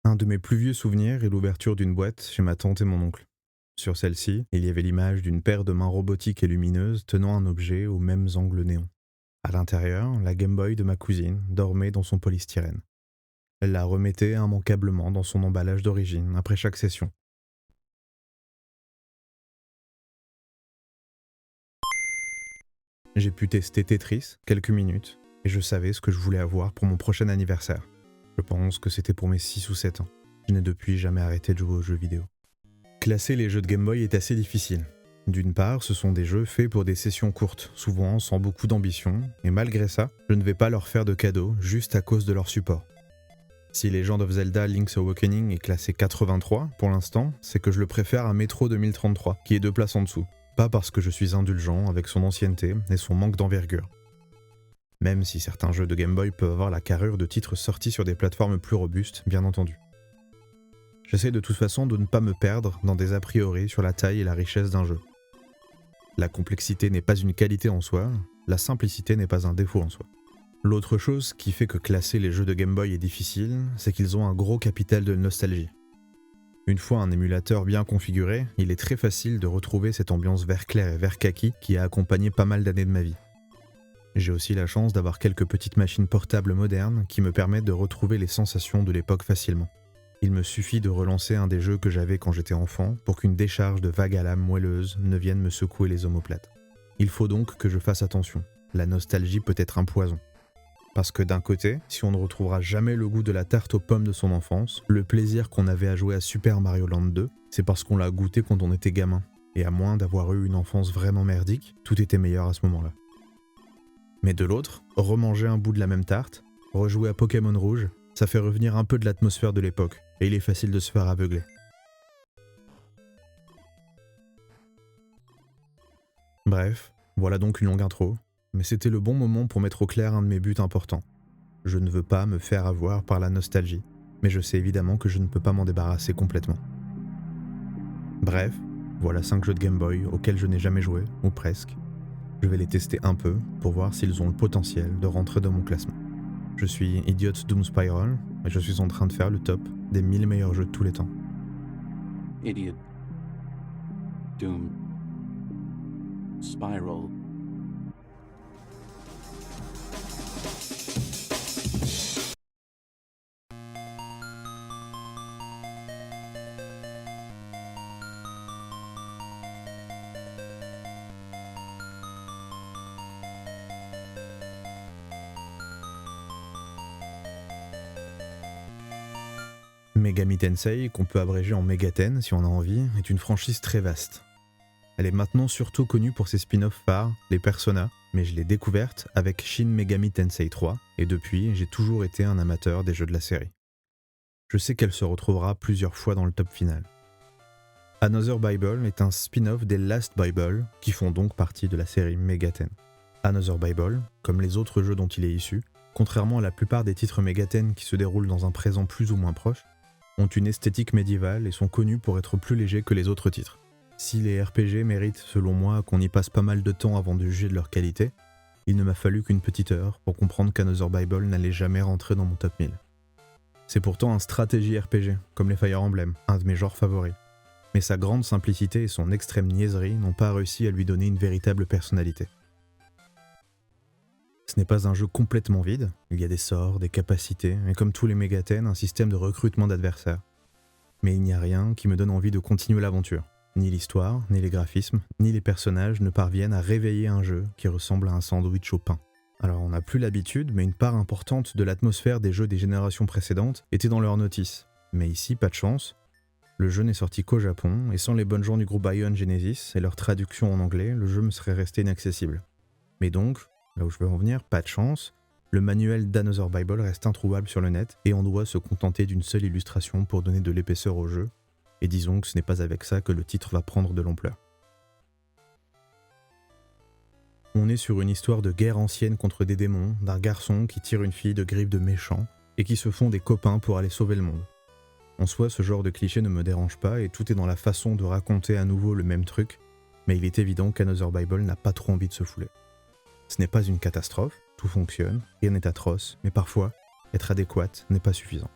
Un de mes plus vieux souvenirs est l'ouverture d'une boîte chez ma tante et mon oncle. Sur celle-ci, il y avait l'image d'une paire de mains robotiques et lumineuses tenant un objet aux mêmes angles néons. À l'intérieur, la Game Boy de ma cousine dormait dans son polystyrène. Elle la remettait immanquablement dans son emballage d'origine après chaque session. J'ai pu tester Tetris quelques minutes et je savais ce que je voulais avoir pour mon prochain anniversaire. Je pense que c'était pour mes 6 ou 7 ans. Je n'ai depuis jamais arrêté de jouer aux jeux vidéo. Classer les jeux de Game Boy est assez difficile. D'une part, ce sont des jeux faits pour des sessions courtes, souvent sans beaucoup d'ambition, et malgré ça, je ne vais pas leur faire de cadeaux juste à cause de leur support. Si Legend of Zelda Link's Awakening est classé 83 pour l'instant, c'est que je le préfère à Metro 2033, qui est 2 places en dessous. Pas parce que je suis indulgent avec son ancienneté et son manque d'envergure. Même si certains jeux de Game Boy peuvent avoir la carrure de titres sortis sur des plateformes plus robustes, bien entendu. J'essaie de toute façon de ne pas me perdre dans des a priori sur la taille et la richesse d'un jeu. La complexité n'est pas une qualité en soi, la simplicité n'est pas un défaut en soi. L'autre chose qui fait que classer les jeux de Game Boy est difficile, c'est qu'ils ont un gros capital de nostalgie. Une fois un émulateur bien configuré, il est très facile de retrouver cette ambiance vert clair et vert kaki qui a accompagné pas mal d'années de ma vie. J'ai aussi la chance d'avoir quelques petites machines portables modernes qui me permettent de retrouver les sensations de l'époque facilement. Il me suffit de relancer un des jeux que j'avais quand j'étais enfant pour qu'une décharge de vagues à lame moelleuse ne vienne me secouer les omoplates. Il faut donc que je fasse attention. La nostalgie peut être un poison. Parce que d'un côté, si on ne retrouvera jamais le goût de la tarte aux pommes de son enfance, le plaisir qu'on avait à jouer à Super Mario Land 2, c'est parce qu'on l'a goûté quand on était gamin. Et à moins d'avoir eu une enfance vraiment merdique, tout était meilleur à ce moment-là. Mais de l'autre, remanger un bout de la même tarte, rejouer à Pokémon Rouge, ça fait revenir un peu de l'atmosphère de l'époque, et il est facile de se faire aveugler. Bref, voilà donc une longue intro, mais c'était le bon moment pour mettre au clair un de mes buts importants. Je ne veux pas me faire avoir par la nostalgie, mais je sais évidemment que je ne peux pas m'en débarrasser complètement. Bref, voilà 5 jeux de Game Boy auxquels je n'ai jamais joué, ou presque. Je vais les tester un peu pour voir s'ils ont le potentiel de rentrer dans mon classement. Je suis Idiot Doom Spiral et je suis en train de faire le top des 1000 meilleurs jeux de tous les temps. Idiot Doom Spiral. Megami Tensei, qu'on peut abréger en Megaten si on a envie, est une franchise très vaste. Elle est maintenant surtout connue pour ses spin-offs phares, les Persona, mais je l'ai découverte avec Shin Megami Tensei 3, et depuis, j'ai toujours été un amateur des jeux de la série. Je sais qu'elle se retrouvera plusieurs fois dans le top final. Another Bible est un spin-off des Last Bible, qui font donc partie de la série Megaten. Another Bible, comme les autres jeux dont il est issu, contrairement à la plupart des titres Megaten qui se déroulent dans un présent plus ou moins proche, ont une esthétique médiévale et sont connus pour être plus légers que les autres titres. Si les RPG méritent, selon moi, qu'on y passe pas mal de temps avant de juger de leur qualité, il ne m'a fallu qu'une petite heure pour comprendre qu'Another Bible n'allait jamais rentrer dans mon top 1000. C'est pourtant un stratégie RPG, comme les Fire Emblem, un de mes genres favoris. Mais sa grande simplicité et son extrême niaiserie n'ont pas réussi à lui donner une véritable personnalité. Ce n'est pas un jeu complètement vide, il y a des sorts, des capacités, et comme tous les Megaten, un système de recrutement d'adversaires. Mais il n'y a rien qui me donne envie de continuer l'aventure. Ni l'histoire, ni les graphismes, ni les personnages ne parviennent à réveiller un jeu qui ressemble à un sandwich au pain. Alors on n'a plus l'habitude, mais une part importante de l'atmosphère des jeux des générations précédentes était dans leur notice. Mais ici, pas de chance. Le jeu n'est sorti qu'au Japon, et sans les bonnes gens du groupe Ion Genesis et leur traduction en anglais, le jeu me serait resté inaccessible. Mais donc, là où je veux en venir, pas de chance, le manuel d'Another Bible reste introuvable sur le net et on doit se contenter d'une seule illustration pour donner de l'épaisseur au jeu, et disons que ce n'est pas avec ça que le titre va prendre de l'ampleur. On est sur une histoire de guerre ancienne contre des démons, d'un garçon qui tire une fille de griffes de méchants et qui se font des copains pour aller sauver le monde. En soi, ce genre de cliché ne me dérange pas et tout est dans la façon de raconter à nouveau le même truc, mais il est évident qu'Another Bible n'a pas trop envie de se fouler. Ce n'est pas une catastrophe, tout fonctionne, rien n'est atroce, mais parfois, être adéquat n'est pas suffisant.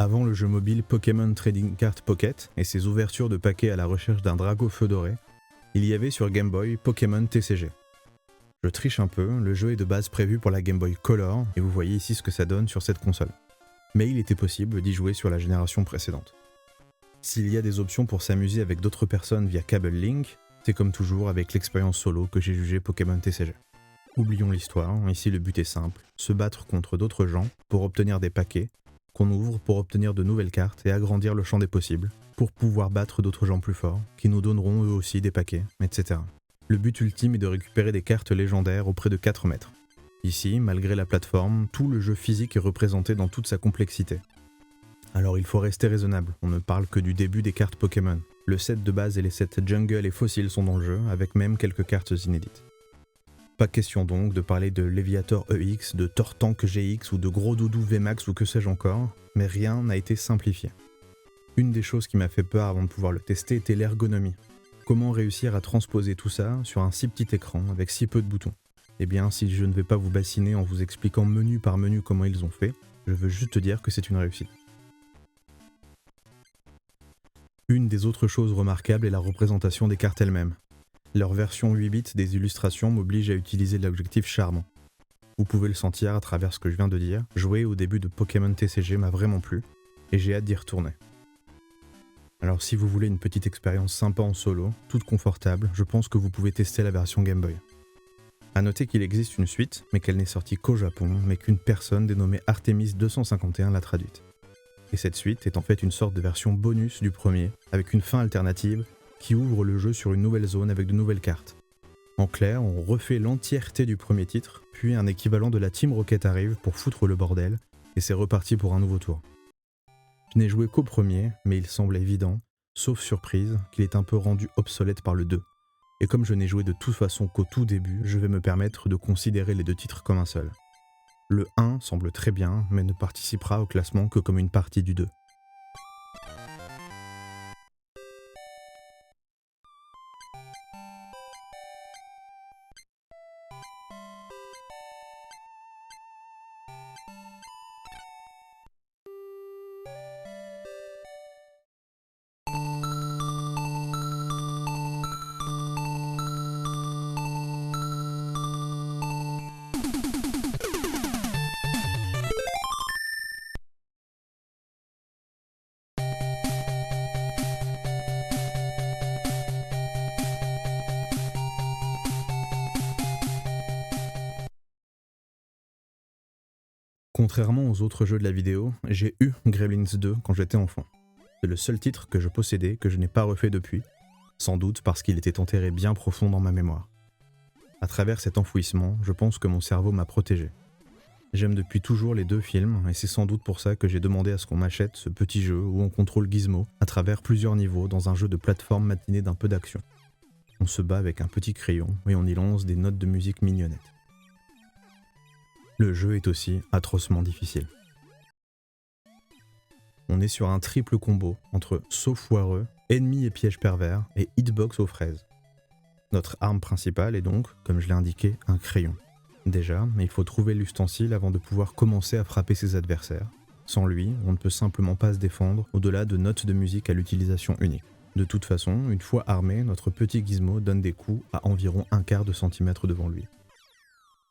Avant le jeu mobile Pokémon Trading Card Pocket et ses ouvertures de paquets à la recherche d'un Dragofeu doré, il y avait sur Game Boy Pokémon TCG. Je triche un peu, le jeu est de base prévu pour la Game Boy Color et vous voyez ici ce que ça donne sur cette console. Mais il était possible d'y jouer sur la génération précédente. S'il y a des options pour s'amuser avec d'autres personnes via Cable Link, c'est comme toujours avec l'expérience solo que j'ai jugé Pokémon TCG. Oublions l'histoire, ici le but est simple, se battre contre d'autres gens pour obtenir des paquets, qu'on ouvre pour obtenir de nouvelles cartes et agrandir le champ des possibles, pour pouvoir battre d'autres gens plus forts, qui nous donneront eux aussi des paquets, etc. Le but ultime est de récupérer des cartes légendaires auprès de 4 maîtres. Ici, malgré la plateforme, tout le jeu physique est représenté dans toute sa complexité. Alors il faut rester raisonnable, on ne parle que du début des cartes Pokémon. Le set de base et les sets Jungle et Fossile sont dans le jeu, avec même quelques cartes inédites. Pas question donc de parler de Léviator EX, de Tortank GX ou de Gros Doudou VMAX ou que sais-je encore, mais rien n'a été simplifié. Une des choses qui m'a fait peur avant de pouvoir le tester était l'ergonomie. Comment réussir à transposer tout ça sur un si petit écran avec si peu de boutons? Eh bien, si je ne vais pas vous bassiner en vous expliquant menu par menu comment ils ont fait, je veux juste dire que c'est une réussite. Une des autres choses remarquables est la représentation des cartes elles-mêmes. Leur version 8 bits des illustrations m'oblige à utiliser l'objectif charmant. Vous pouvez le sentir à travers ce que je viens de dire, jouer au début de Pokémon TCG m'a vraiment plu, et j'ai hâte d'y retourner. Alors si vous voulez une petite expérience sympa en solo, toute confortable, je pense que vous pouvez tester la version Game Boy. A noter qu'il existe une suite, mais qu'elle n'est sortie qu'au Japon, mais qu'une personne dénommée Artemis 251 l'a traduite. Et cette suite est en fait une sorte de version bonus du premier, avec une fin alternative, qui ouvre le jeu sur une nouvelle zone avec de nouvelles cartes. En clair, on refait l'entièreté du premier titre, puis un équivalent de la Team Rocket arrive pour foutre le bordel, et c'est reparti pour un nouveau tour. Je n'ai joué qu'au premier, mais il semble évident, sauf surprise, qu'il est un peu rendu obsolète par le 2. Et comme je n'ai joué de toute façon qu'au tout début, je vais me permettre de considérer les deux titres comme un seul. Le 1 semble très bien, mais ne participera au classement que comme une partie du 2. Contrairement aux autres jeux de la vidéo, j'ai eu Gremlins 2 quand j'étais enfant. C'est le seul titre que je possédais que je n'ai pas refait depuis, sans doute parce qu'il était enterré bien profond dans ma mémoire. À travers cet enfouissement, je pense que mon cerveau m'a protégé. J'aime depuis toujours les deux films, et c'est sans doute pour ça que j'ai demandé à ce qu'on m'achète ce petit jeu où on contrôle Gizmo à travers plusieurs niveaux dans un jeu de plateforme matiné d'un peu d'action. On se bat avec un petit crayon et on y lance des notes de musique mignonnettes. Le jeu est aussi atrocement difficile. On est sur un triple combo entre saut foireux, ennemi et piège pervers et hitbox aux fraises. Notre arme principale est donc, comme je l'ai indiqué, un crayon. Déjà, il faut trouver l'ustensile avant de pouvoir commencer à frapper ses adversaires. Sans lui, on ne peut simplement pas se défendre au-delà de notes de musique à l'utilisation unique. De toute façon, une fois armé, notre petit Gizmo donne des coups à environ 1/4 de centimètre devant lui.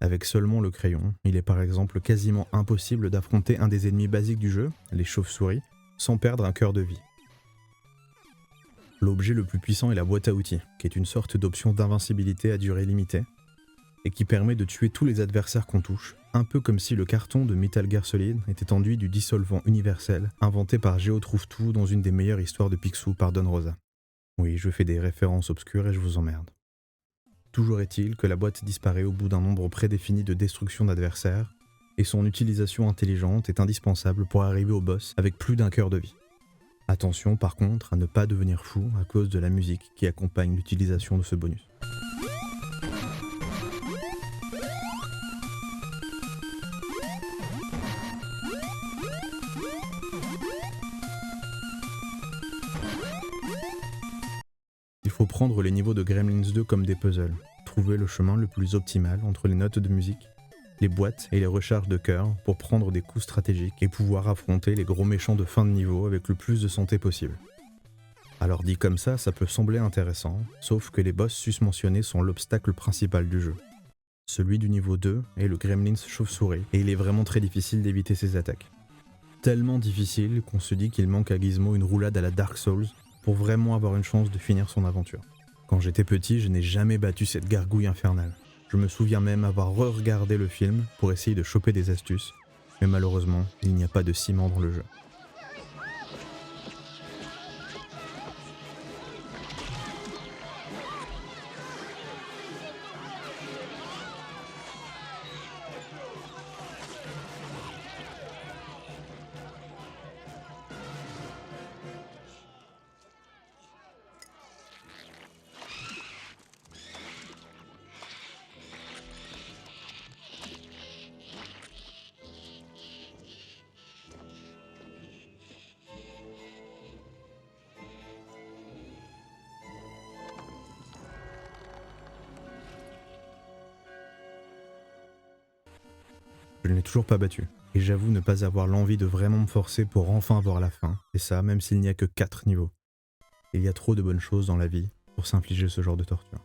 Avec seulement le crayon, il est par exemple quasiment impossible d'affronter un des ennemis basiques du jeu, les chauves-souris, sans perdre un cœur de vie. L'objet le plus puissant est la boîte à outils, qui est une sorte d'option d'invincibilité à durée limitée, et qui permet de tuer tous les adversaires qu'on touche, un peu comme si le carton de Metal Gear Solid était enduit du dissolvant universel inventé par Géo Trouve-Tout dans une des meilleures histoires de Picsou par Don Rosa. Oui, je fais des références obscures et je vous emmerde. Toujours est-il que la boîte disparaît au bout d'un nombre prédéfini de destruction d'adversaires, et son utilisation intelligente est indispensable pour arriver au boss avec plus d'un cœur de vie. Attention par contre à ne pas devenir fou à cause de la musique qui accompagne l'utilisation de ce bonus. Il faut prendre les niveaux de Gremlins 2 comme des puzzles, trouver le chemin le plus optimal entre les notes de musique, les boîtes et les recharges de cœur pour prendre des coups stratégiques et pouvoir affronter les gros méchants de fin de niveau avec le plus de santé possible. Alors dit comme ça peut sembler intéressant, sauf que les boss susmentionnés sont l'obstacle principal du jeu. Celui du niveau 2 est le Gremlins chauve-souris, et il est vraiment très difficile d'éviter ses attaques. Tellement difficile qu'on se dit qu'il manque à Gizmo une roulade à la Dark Souls pour vraiment avoir une chance de finir son aventure. Quand j'étais petit, je n'ai jamais battu cette gargouille infernale. Je me souviens même avoir re-regardé le film pour essayer de choper des astuces, mais malheureusement, il n'y a pas de ciment dans le jeu. Je ne l'ai toujours pas battu, et j'avoue ne pas avoir l'envie de vraiment me forcer pour enfin voir la fin, et ça même s'il n'y a que 4 niveaux. Il y a trop de bonnes choses dans la vie pour s'infliger ce genre de torture.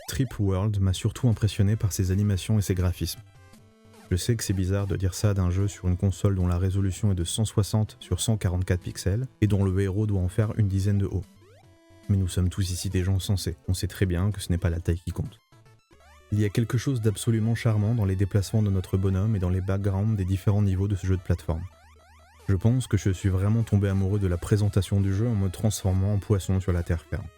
Trip World m'a surtout impressionné par ses animations et ses graphismes. Je sais que c'est bizarre de dire ça d'un jeu sur une console dont la résolution est de 160 sur 144 pixels et dont le héros doit en faire une dizaine de haut. Mais nous sommes tous ici des gens sensés, on sait très bien que ce n'est pas la taille qui compte. Il y a quelque chose d'absolument charmant dans les déplacements de notre bonhomme et dans les backgrounds des différents niveaux de ce jeu de plateforme. Je pense que je suis vraiment tombé amoureux de la présentation du jeu en me transformant en poisson sur la terre ferme.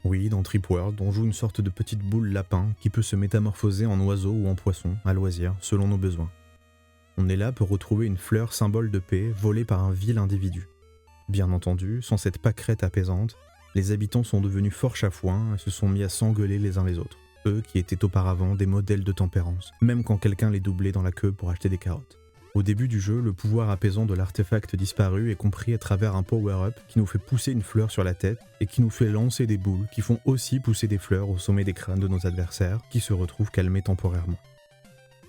Oui, dans Trip World, on joue une sorte de petite boule lapin qui peut se métamorphoser en oiseau ou en poisson, à loisir, selon nos besoins. On est là pour retrouver une fleur symbole de paix volée par un vil individu. Bien entendu, sans cette pâquerette apaisante, les habitants sont devenus fort chafouins et se sont mis à s'engueuler les uns les autres, eux qui étaient auparavant des modèles de tempérance, même quand quelqu'un les doublait dans la queue pour acheter des carottes. Au début du jeu, le pouvoir apaisant de l'artefact disparu est compris à travers un power-up qui nous fait pousser une fleur sur la tête et qui nous fait lancer des boules qui font aussi pousser des fleurs au sommet des crânes de nos adversaires qui se retrouvent calmés temporairement.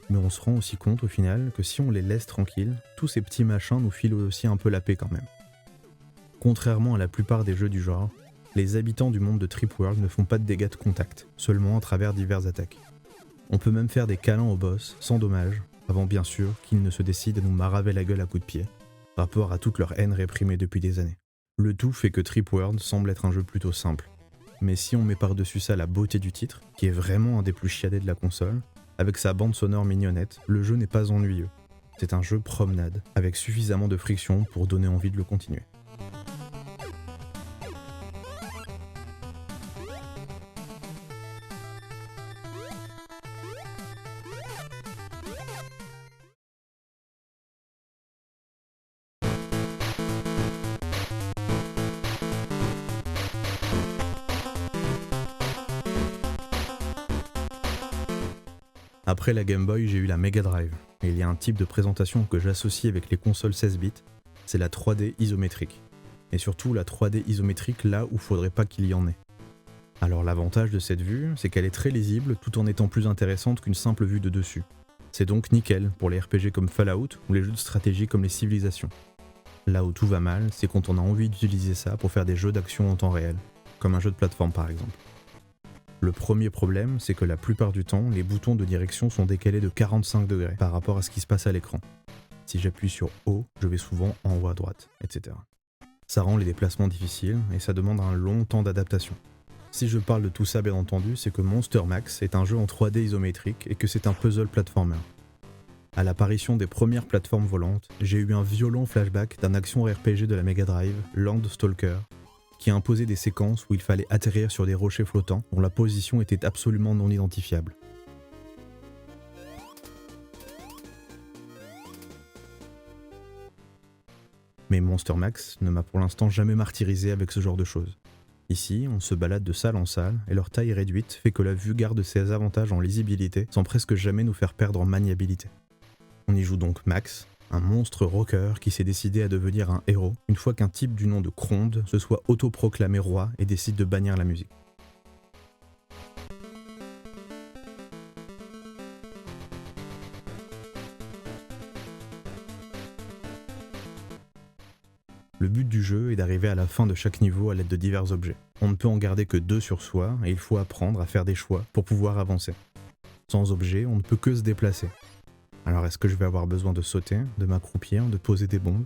Mais on se rend aussi compte au final que si on les laisse tranquilles, tous ces petits machins nous filent aussi un peu la paix quand même. Contrairement à la plupart des jeux du genre, les habitants du monde de Trip World ne font pas de dégâts de contact, seulement à travers diverses attaques. On peut même faire des câlins au boss, sans dommage, avant bien sûr qu'ils ne se décident à nous maraver la gueule à coups de pied, rapport à toute leur haine réprimée depuis des années. Le tout fait que Trip World semble être un jeu plutôt simple. Mais si on met par-dessus ça la beauté du titre, qui est vraiment un des plus chiadés de la console, avec sa bande sonore mignonnette, le jeu n'est pas ennuyeux. C'est un jeu promenade, avec suffisamment de friction pour donner envie de le continuer. Après la Game Boy, j'ai eu la Mega Drive, et il y a un type de présentation que j'associe avec les consoles 16 bits, c'est la 3D isométrique. Et surtout la 3D isométrique là où faudrait pas qu'il y en ait. Alors l'avantage de cette vue, c'est qu'elle est très lisible tout en étant plus intéressante qu'une simple vue de dessus. C'est donc nickel pour les RPG comme Fallout ou les jeux de stratégie comme les Civilisations. Là où tout va mal, c'est quand on a envie d'utiliser ça pour faire des jeux d'action en temps réel, comme un jeu de plateforme par exemple. Le premier problème, c'est que la plupart du temps, les boutons de direction sont décalés de 45 degrés par rapport à ce qui se passe à l'écran. Si j'appuie sur O, je vais souvent en haut à droite, etc. Ça rend les déplacements difficiles et ça demande un long temps d'adaptation. Si je parle de tout ça bien entendu, c'est que Monster Max est un jeu en 3D isométrique et que c'est un puzzle platformer. À l'apparition des premières plateformes volantes, j'ai eu un violent flashback d'un action RPG de la Mega Drive, Land Stalker, qui imposait des séquences où il fallait atterrir sur des rochers flottants dont la position était absolument non identifiable. Mais Monster Max ne m'a pour l'instant jamais martyrisé avec ce genre de choses. Ici, on se balade de salle en salle et leur taille réduite fait que la vue garde ses avantages en lisibilité sans presque jamais nous faire perdre en maniabilité. On y joue donc Max, un monstre rocker qui s'est décidé à devenir un héros une fois qu'un type du nom de Kronde se soit autoproclamé roi et décide de bannir la musique. Le but du jeu est d'arriver à la fin de chaque niveau à l'aide de divers objets. On ne peut en garder que 2 sur soi et il faut apprendre à faire des choix pour pouvoir avancer. Sans objet, on ne peut que se déplacer. Alors est-ce que je vais avoir besoin de sauter, de m'accroupir, de poser des bombes ?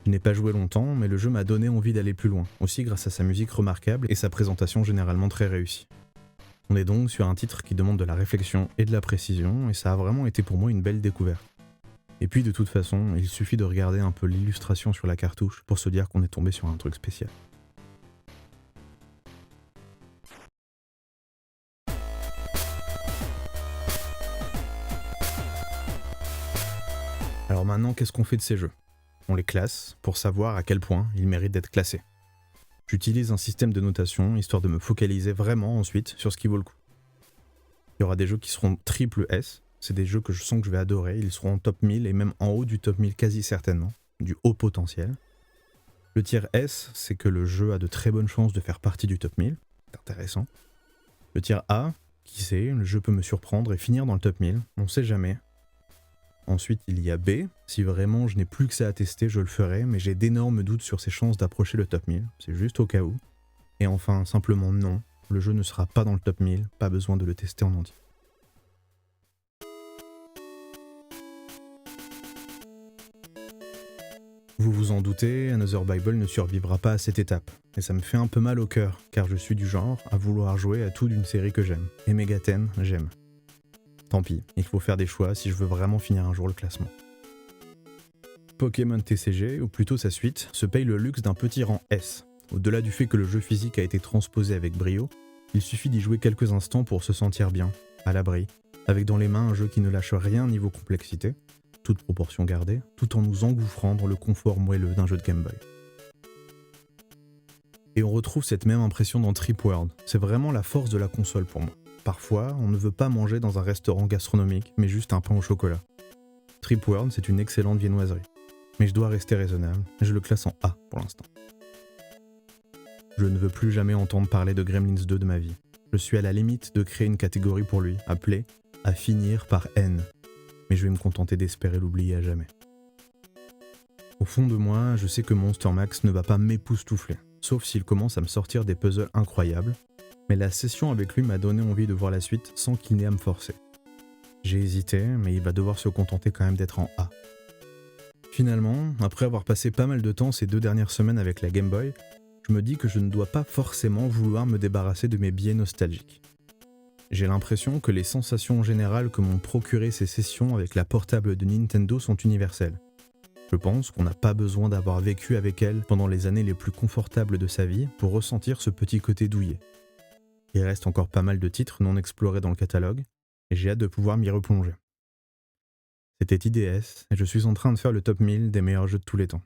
Je n'ai pas joué longtemps, mais le jeu m'a donné envie d'aller plus loin, aussi grâce à sa musique remarquable et sa présentation généralement très réussie. On est donc sur un titre qui demande de la réflexion et de la précision, et ça a vraiment été pour moi une belle découverte. Et puis de toute façon, il suffit de regarder un peu l'illustration sur la cartouche pour se dire qu'on est tombé sur un truc spécial. Alors maintenant, qu'est-ce qu'on fait de ces jeux ? On les classe pour savoir à quel point ils méritent d'être classés. J'utilise un système de notation histoire de me focaliser vraiment ensuite sur ce qui vaut le coup. Il y aura des jeux qui seront triple S, c'est des jeux que je sens que je vais adorer, ils seront en top 1000 et même en haut du top 1000 quasi certainement, du haut potentiel. Le tiers S, c'est que le jeu a de très bonnes chances de faire partie du top 1000, c'est intéressant. Le tiers A, qui sait, le jeu peut me surprendre et finir dans le top 1000, on sait jamais. Ensuite, il y a B, si vraiment je n'ai plus que ça à tester, je le ferai, mais j'ai d'énormes doutes sur ses chances d'approcher le top 1000, c'est juste au cas où. Et enfin, simplement non, le jeu ne sera pas dans le top 1000, pas besoin de le tester en entier. Vous vous en doutez, Another Bible ne survivra pas à cette étape, et ça me fait un peu mal au cœur, car je suis du genre à vouloir jouer à tout d'une série que j'aime, et Megaten, j'aime. Tant pis, il faut faire des choix si je veux vraiment finir un jour le classement. Pokémon TCG, ou plutôt sa suite, se paye le luxe d'un petit rang S. Au-delà du fait que le jeu physique a été transposé avec brio, il suffit d'y jouer quelques instants pour se sentir bien, à l'abri, avec dans les mains un jeu qui ne lâche rien niveau complexité, toute proportion gardée, tout en nous engouffrant dans le confort moelleux d'un jeu de Game Boy. Et on retrouve cette même impression dans Trip World, c'est vraiment la force de la console pour moi. Parfois, on ne veut pas manger dans un restaurant gastronomique, mais juste un pain au chocolat. Trip World, c'est une excellente viennoiserie. Mais je dois rester raisonnable, je le classe en A pour l'instant. Je ne veux plus jamais entendre parler de Gremlins 2 de ma vie. Je suis à la limite de créer une catégorie pour lui, appelée « à finir par N ». Mais je vais me contenter d'espérer l'oublier à jamais. Au fond de moi, je sais que Monster Max ne va pas m'époustoufler, sauf s'il commence à me sortir des puzzles incroyables, mais la session avec lui m'a donné envie de voir la suite sans qu'il n'ait à me forcer. J'ai hésité, mais il va devoir se contenter quand même d'être en A. Finalement, après avoir passé pas mal de temps ces 2 dernières semaines avec la Game Boy, je me dis que je ne dois pas forcément vouloir me débarrasser de mes biais nostalgiques. J'ai l'impression que les sensations générales que m'ont procuré ces sessions avec la portable de Nintendo sont universelles. Je pense qu'on n'a pas besoin d'avoir vécu avec elle pendant les années les plus confortables de sa vie pour ressentir ce petit côté douillet. Il reste encore pas mal de titres non explorés dans le catalogue, et j'ai hâte de pouvoir m'y replonger. C'était IDS, et je suis en train de faire le top 1000 des meilleurs jeux de tous les temps.